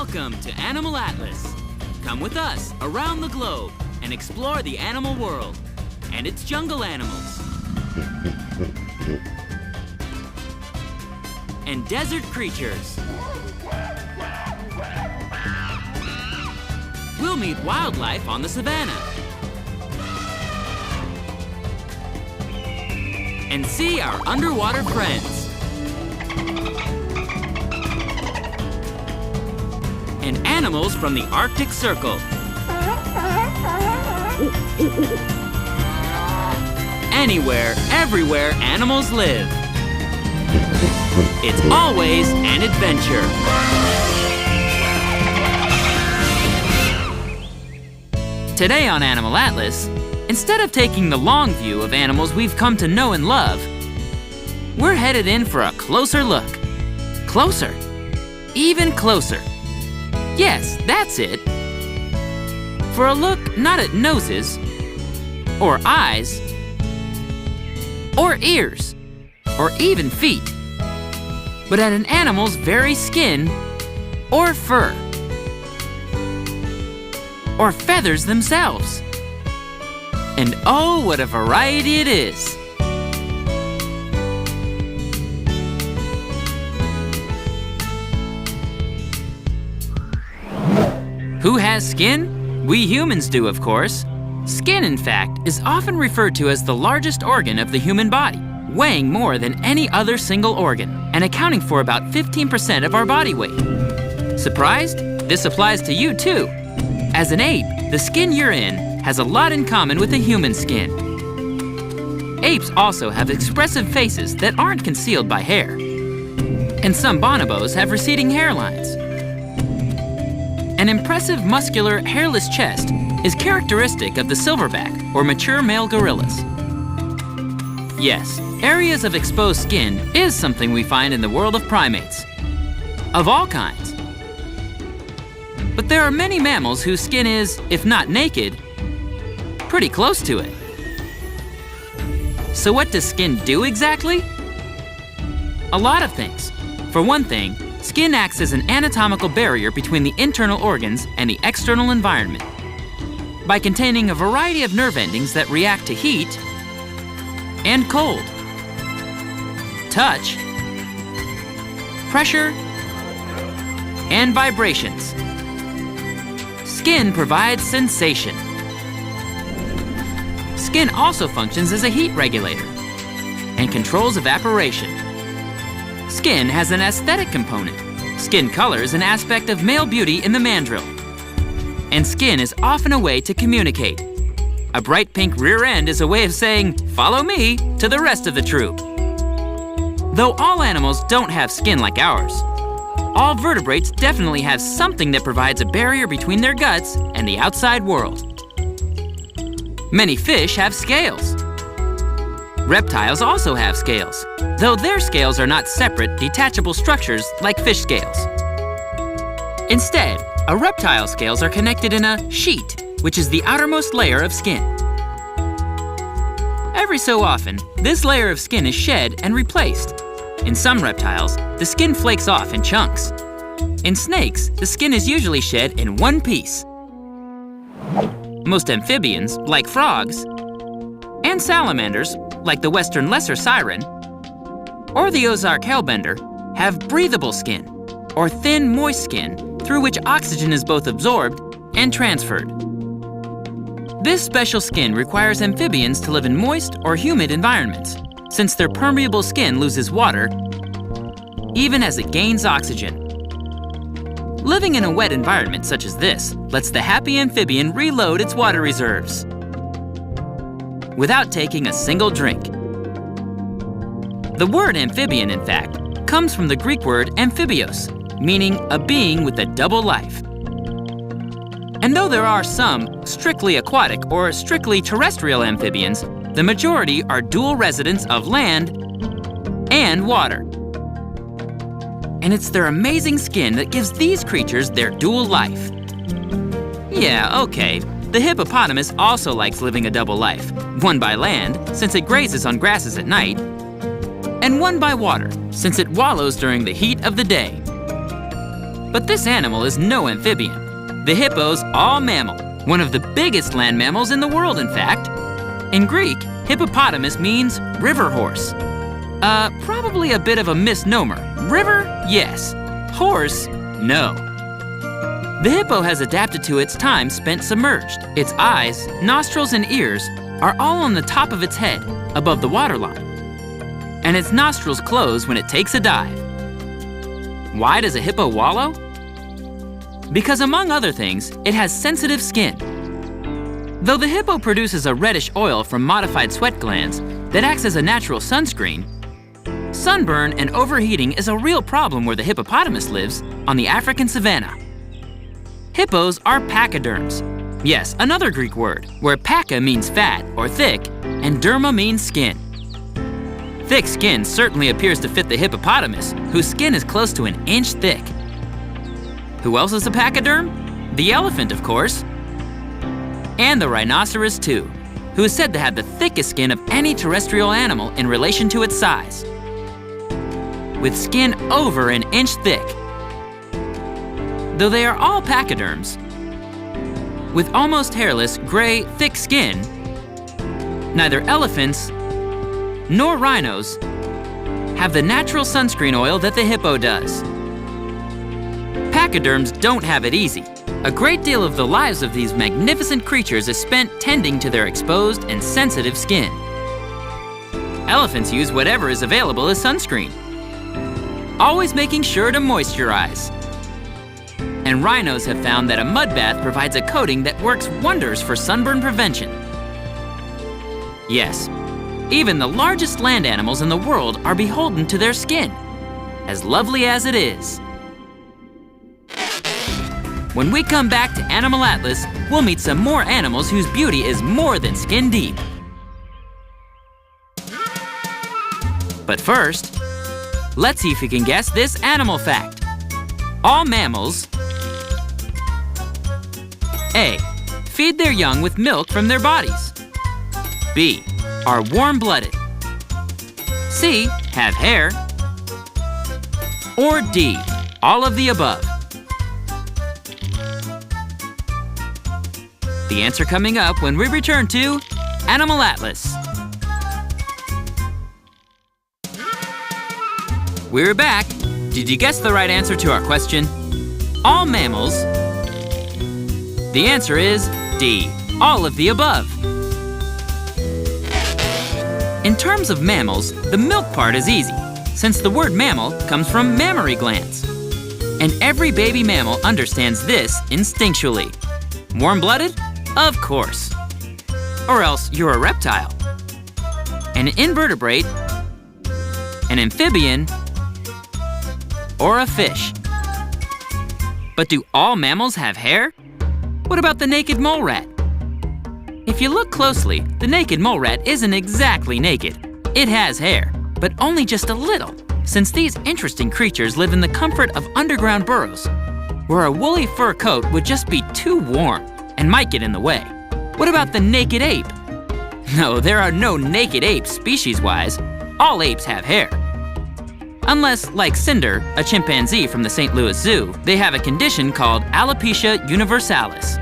Welcome to Animal Atlas. Come with us around the globe and explore the animal world and its jungle animals and desert creatures. We'll meet wildlife on the savannah and see our underwater friends. And animals from the Arctic Circle. Anywhere, everywhere animals live. It's always an adventure. Today on Animal Atlas, instead of taking the long view of animals we've come to know and love, we're headed in for a closer look. Closer. Even closer. Yes, that's it. For a look not at noses, or eyes, or ears, or even feet, but at an animal's very skin, or fur, or feathers themselves. And oh, what a variety it is! Who has skin? We humans do, of course. Skin, in fact, is often referred to as the largest organ of the human body, weighing more than any other single organ, and accounting for about 15% of our body weight. Surprised? This applies to you, too. As an ape, the skin you're in has a lot in common with a human skin. Apes also have expressive faces that aren't concealed by hair. And some bonobos have receding hairlines. An impressive, muscular, hairless chest is characteristic of the silverback or mature male gorillas. Yes, areas of exposed skin is something we find in the world of primates, of all kinds. But there are many mammals whose skin is, if not naked, pretty close to it. So what does skin do exactly? A lot of things. For one thing, skin acts as an anatomical barrier between the internal organs and the external environment by containing a variety of nerve endings that react to heat and cold, touch, pressure, and vibrations. Skin provides sensation. Skin also functions as a heat regulator and controls evaporation. Skin has an aesthetic component. Skin color is an aspect of male beauty in the mandrill. And skin is often a way to communicate. A bright pink rear end is a way of saying, "Follow me," to the rest of the troop. Though all animals don't have skin like ours, all vertebrates definitely have something that provides a barrier between their guts and the outside world. Many fish have scales. Reptiles also have scales, though their scales are not separate, detachable structures like fish scales. Instead, a reptile's scales are connected in a sheet, which is the outermost layer of skin. Every so often, this layer of skin is shed and replaced. In some reptiles, the skin flakes off in chunks. In snakes, the skin is usually shed in one piece. Most amphibians, like frogs, and salamanders, like the western lesser siren, or the Ozark hellbender, have breathable skin, or thin, moist skin, through which oxygen is both absorbed and transferred. This special skin requires amphibians to live in moist or humid environments, since their permeable skin loses water even as it gains oxygen. Living in a wet environment such as this lets the happy amphibian reload its water reserves without taking a single drink. The word amphibian, in fact, comes from the Greek word amphibios, meaning a being with a double life. And though there are some strictly aquatic or strictly terrestrial amphibians, the majority are dual residents of land and water. And it's their amazing skin that gives these creatures their dual life. Yeah, okay. The hippopotamus also likes living a double life, one by land, since it grazes on grasses at night, and one by water, since it wallows during the heat of the day. But this animal is no amphibian. The hippo's all mammal, one of the biggest land mammals in the world, in fact. In Greek, hippopotamus means river horse. Probably a bit of a misnomer. River, yes. Horse, no. The hippo has adapted to its time spent submerged. Its eyes, nostrils, and ears are all on the top of its head, above the waterline. And its nostrils close when it takes a dive. Why does a hippo wallow? Because among other things, it has sensitive skin. Though the hippo produces a reddish oil from modified sweat glands that acts as a natural sunscreen, sunburn and overheating is a real problem where the hippopotamus lives on the African savanna. Hippos are pachyderms. Yes, another Greek word, where paca means fat or thick, and derma means skin. Thick skin certainly appears to fit the hippopotamus, whose skin is close to an inch thick. Who else is a pachyderm? The elephant, of course. And the rhinoceros, too, who is said to have the thickest skin of any terrestrial animal in relation to its size, with skin over an inch thick. Though they are all pachyderms, with almost hairless, gray, thick skin, neither elephants nor rhinos have the natural sunscreen oil that the hippo does. Pachyderms don't have it easy. A great deal of the lives of these magnificent creatures is spent tending to their exposed and sensitive skin. Elephants use whatever is available as sunscreen, always making sure to moisturize. And rhinos have found that a mud bath provides a coating that works wonders for sunburn prevention. Yes, even the largest land animals in the world are beholden to their skin, as lovely as it is. When we come back to Animal Atlas, we'll meet some more animals whose beauty is more than skin deep. But first, let's see if you can guess this animal fact. All mammals A. Feed their young with milk from their bodies. B. Are warm-blooded. C. Have hair. Or D. All of the above. The answer coming up when we return to Animal Atlas. We're back. Did you guess the right answer to our question? All mammals. The answer is D. All of the above. In terms of mammals, the milk part is easy, since the word mammal comes from mammary glands. And every baby mammal understands this instinctually. Warm-blooded? Of course. Or else you're a reptile, an invertebrate, an amphibian, or a fish. But do all mammals have hair? What about the naked mole rat? If you look closely, the naked mole rat isn't exactly naked. It has hair, but only just a little, since these interesting creatures live in the comfort of underground burrows, where a woolly fur coat would just be too warm and might get in the way. What about the naked ape? No, there are no naked apes species-wise. All apes have hair. Unless, like Cinder, a chimpanzee from the St. Louis Zoo, they have a condition called alopecia universalis.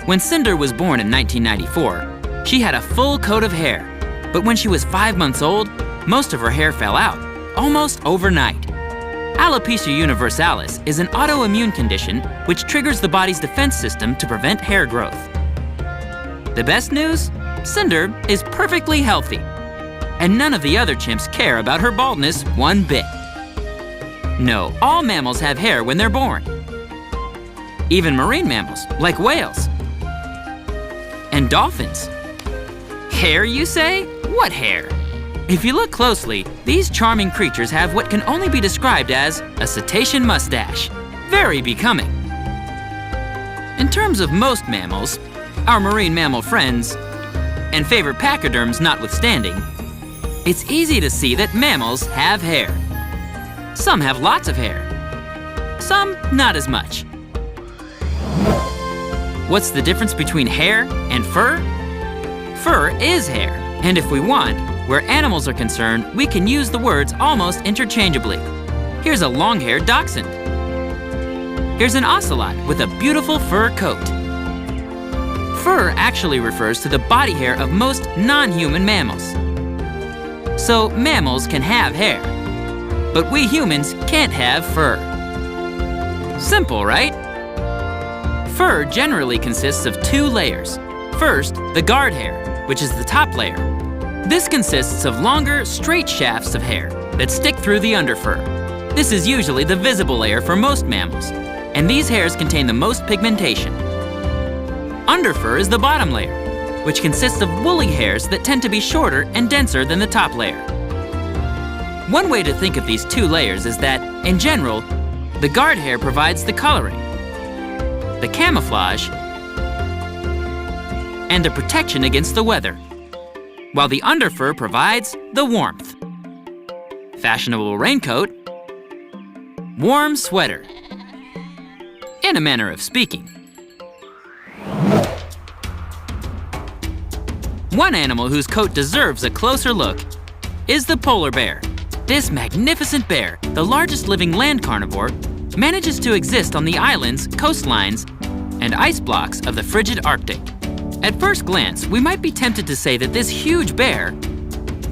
When Cinder was born in 1994, she had a full coat of hair. But when she was 5 months old, most of her hair fell out, almost overnight. Alopecia universalis is an autoimmune condition which triggers the body's defense system to prevent hair growth. The best news? Cinder is perfectly healthy. And none of the other chimps care about her baldness one bit. No, all mammals have hair when they're born. Even marine mammals, like whales. And dolphins. Hair, you say? What hair? If you look closely, these charming creatures have what can only be described as a cetacean mustache. Very becoming. In terms of most mammals, our marine mammal friends, and favorite pachyderms notwithstanding, it's easy to see that mammals have hair. Some have lots of hair. Some not as much. What's the difference between hair and fur? Fur is hair, and if we want, where animals are concerned, we can use the words almost interchangeably. Here's a long-haired dachshund. Here's an ocelot with a beautiful fur coat. Fur actually refers to the body hair of most non-human mammals. So mammals can have hair, but we humans can't have fur. Simple, right? Fur generally consists of 2 layers. First, the guard hair, which is the top layer. This consists of longer, straight shafts of hair that stick through the underfur. This is usually the visible layer for most mammals, and these hairs contain the most pigmentation. Underfur is the bottom layer, which consists of woolly hairs that tend to be shorter and denser than the top layer. One way to think of these 2 layers is that, in general, the guard hair provides the coloring, the camouflage, and the protection against the weather, while the underfur provides the warmth. Fashionable raincoat, warm sweater, in a manner of speaking. One animal whose coat deserves a closer look is the polar bear. This magnificent bear, the largest living land carnivore, manages to exist on the islands, coastlines, and ice blocks of the frigid Arctic. At first glance, we might be tempted to say that this huge bear,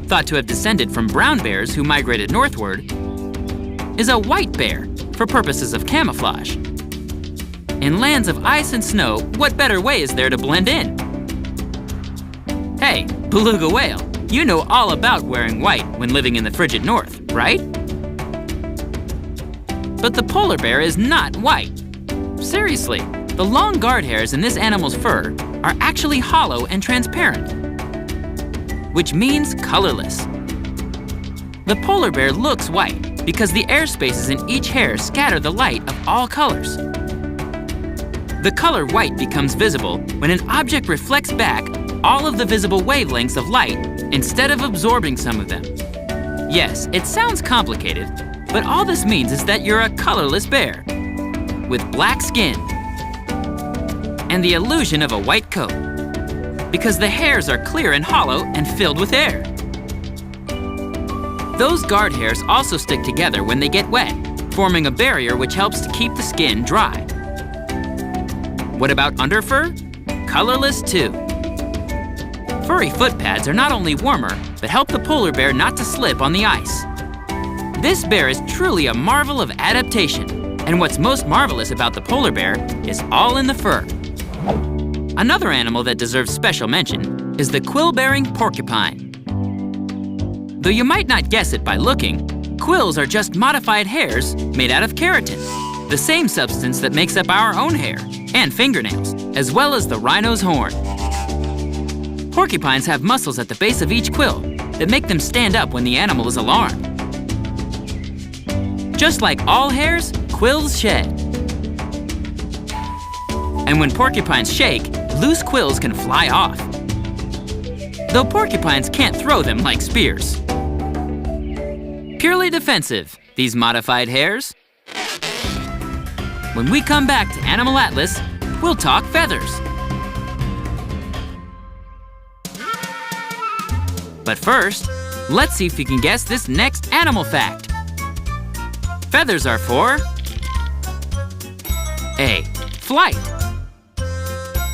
thought to have descended from brown bears who migrated northward, is a white bear for purposes of camouflage. In lands of ice and snow, what better way is there to blend in? Hey, beluga whale, you know all about wearing white when living in the frigid north, right? But the polar bear is not white. Seriously, the long guard hairs in this animal's fur are actually hollow and transparent, which means colorless. The polar bear looks white because the air spaces in each hair scatter the light of all colors. The color white becomes visible when an object reflects back all of the visible wavelengths of light instead of absorbing some of them. Yes, it sounds complicated, but all this means is that you're a colorless bear with black skin and the illusion of a white coat, because the hairs are clear and hollow and filled with air. Those guard hairs also stick together when they get wet, forming a barrier which helps to keep the skin dry. What about underfur? Colorless too. Furry foot pads are not only warmer, but help the polar bear not to slip on the ice. This bear is truly a marvel of adaptation, and what's most marvelous about the polar bear is all in the fur. Another animal that deserves special mention is the quill-bearing porcupine. Though you might not guess it by looking, quills are just modified hairs made out of keratin, the same substance that makes up our own hair and fingernails, as well as the rhino's horn. Porcupines have muscles at the base of each quill that make them stand up when the animal is alarmed. Just like all hairs, quills shed. And when porcupines shake, loose quills can fly off. Though porcupines can't throw them like spears. Purely defensive, these modified hairs. When we come back to Animal Atlas, we'll talk feathers. But first, let's see if you can guess this next animal fact. Feathers are for A. Flight.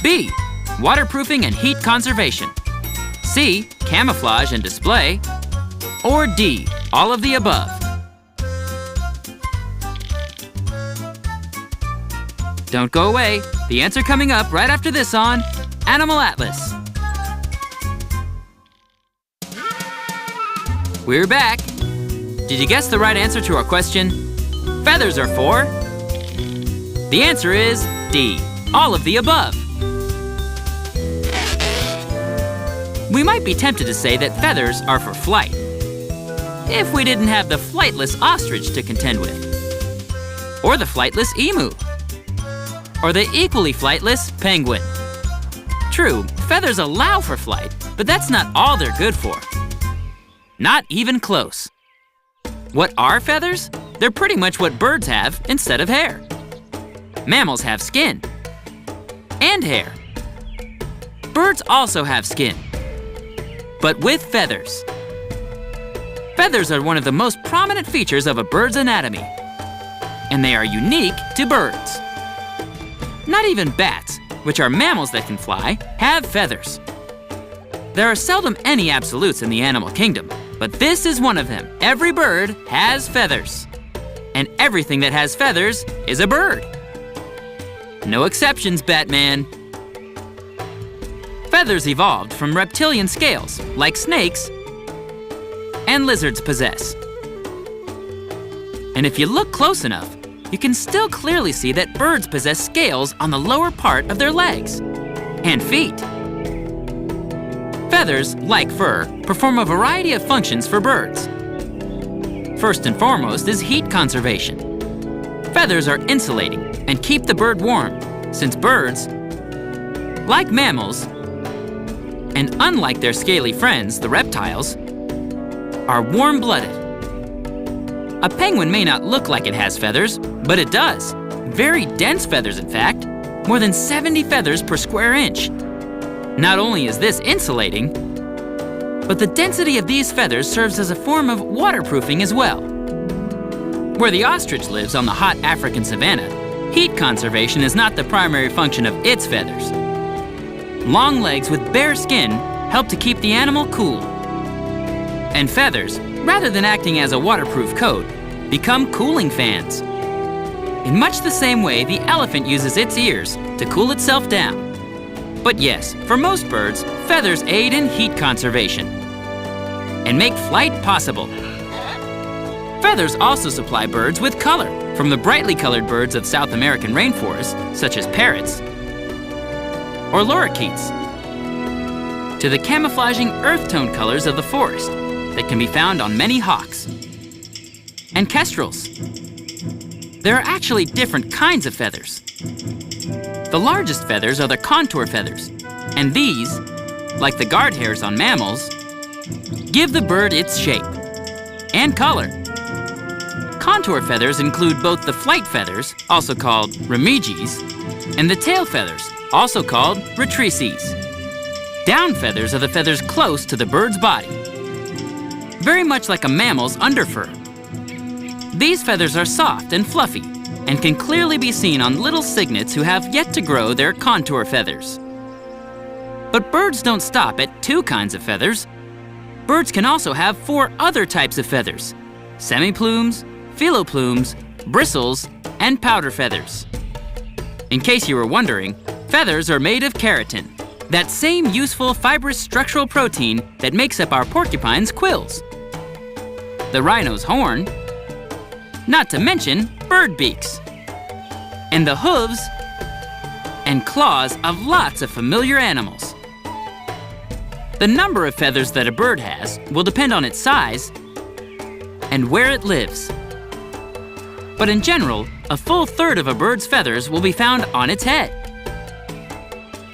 B. Waterproofing and heat conservation. C. Camouflage and display. Or D. All of the above. Don't go away. The answer coming up right after this on Animal Atlas. We're back. Did you guess the right answer to our question? Feathers are for? The answer is D. All of the above. We might be tempted to say that feathers are for flight, if we didn't have the flightless ostrich to contend with, or the flightless emu, or the equally flightless penguin. True, feathers allow for flight, but that's not all they're good for. Not even close. What are feathers? They're pretty much what birds have instead of hair. Mammals have skin and hair. Birds also have skin, but with feathers. Feathers are one of the most prominent features of a bird's anatomy. and they are unique to birds. Not even bats, which are mammals that can fly, have feathers. There are seldom any absolutes in the animal kingdom, but this is one of them. Every bird has feathers. And everything that has feathers is a bird. No exceptions, Batman. Feathers evolved from reptilian scales, like snakes and lizards possess. And if you look close enough, you can still clearly see that birds possess scales on the lower part of their legs and feet. Feathers, like fur, perform a variety of functions for birds. First and foremost is heat conservation. Feathers are insulating and keep the bird warm, since birds, like mammals, and unlike their scaly friends, the reptiles, are warm-blooded. A penguin may not look like it has feathers, but it does. Very dense feathers, in fact, more than 70 feathers per square inch. Not only is this insulating, but the density of these feathers serves as a form of waterproofing as well. Where the ostrich lives on the hot African savanna, heat conservation is not the primary function of its feathers. Long legs with bare skin help to keep the animal cool. And feathers, rather than acting as a waterproof coat, become cooling fans. In much the same way the elephant uses its ears to cool itself down. But yes, for most birds, feathers aid in heat conservation and make flight possible. Feathers also supply birds with color, from the brightly colored birds of South American rainforests, such as parrots or lorikeets, to the camouflaging earth tone colors of the forest that can be found on many hawks and kestrels. There are actually different kinds of feathers. The largest feathers are the contour feathers, and these, like the guard hairs on mammals, give the bird its shape and color. Contour feathers include both the flight feathers, also called remiges, and the tail feathers, also called rectrices. Down feathers are the feathers close to the bird's body, very much like a mammal's underfur. These feathers are soft and fluffy and can clearly be seen on little cygnets who have yet to grow their contour feathers. But birds don't stop at 2 kinds of feathers. Birds can also have 4 other types of feathers: semiplumes, filoplumes, bristles, and powder feathers. In case you were wondering, feathers are made of keratin, that same useful fibrous structural protein that makes up our porcupine's quills, the rhino's horn, not to mention bird beaks, and the hooves and claws of lots of familiar animals. The number of feathers that a bird has will depend on its size and where it lives. But in general, a full third of a bird's feathers will be found on its head,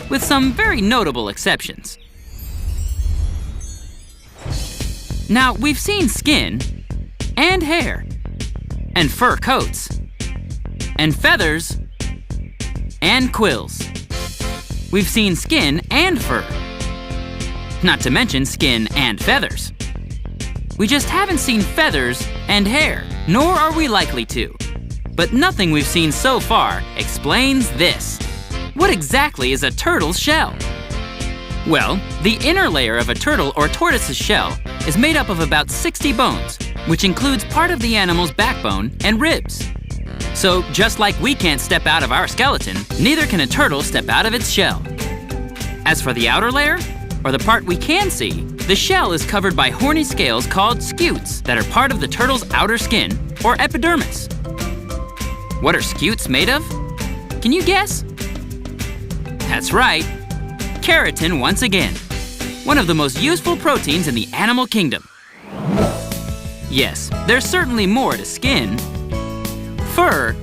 with some very notable exceptions. Now, we've seen skin and hair and fur coats and feathers and quills. We've seen skin and fur, not to mention skin and feathers. We just haven't seen feathers and hair, nor are we likely to. But nothing we've seen so far explains this. What exactly is a turtle's shell? Well, the inner layer of a turtle or tortoise's shell is made up of about 60 bones, which includes part of the animal's backbone and ribs. So just like we can't step out of our skeleton, neither can a turtle step out of its shell. As for the outer layer, or the part we can see, the shell is covered by horny scales called scutes that are part of the turtle's outer skin, or epidermis. What are scutes made of? Can you guess? That's right, keratin once again, one of the most useful proteins in the animal kingdom. Yes, there's certainly more to skin, fur,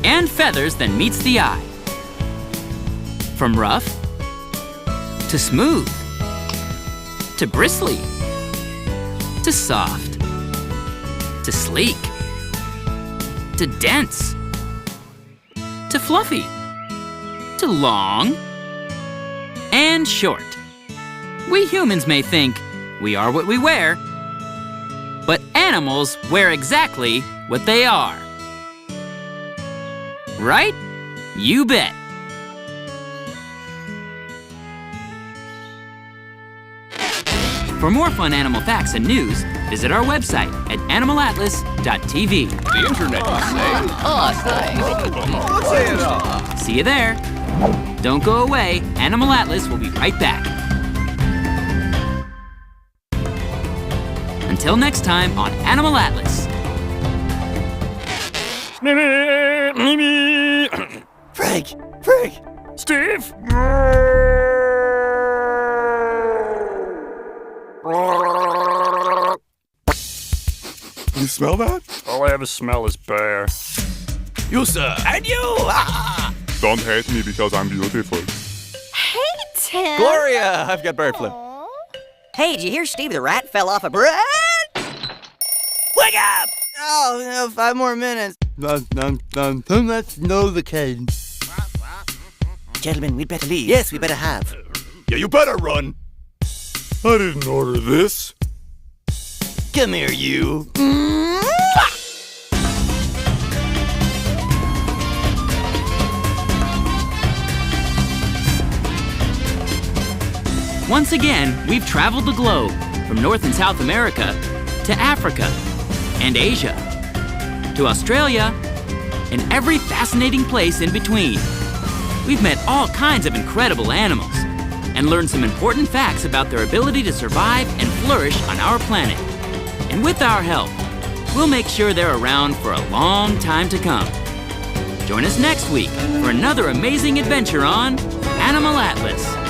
and feathers than meets the eye. From rough to smooth, to bristly, to soft, to sleek, to dense, to fluffy, to long, and short. We humans may think we are what we wear, but animals wear exactly what they are. Right? You bet. For more fun animal facts and news, visit our website at animalatlas.tv. The internet, you say? See you there. Don't go away. Animal Atlas will be right back. Until next time on Animal Atlas. Frank! Steve! You smell that? All I ever smell is bear. You, sir! And you! Don't hate me because I'm beautiful. Hey, Tim. Gloria! I've got bird flu. Aw. Hey, did you hear Steve the rat fell off a bridge? Wake up! Oh, no, 5 more minutes. Too much Novocaine. Gentlemen, we'd better leave. Yes, we better have. Yeah, you better run. I didn't order this. Come here, you. Once again, we've traveled the globe from North and South America to Africa and Asia to Australia and every fascinating place in between. We've met all kinds of incredible animals and learned some important facts about their ability to survive and flourish on our planet. And with our help, we'll make sure they're around for a long time to come. Join us next week for another amazing adventure on Animal Atlas.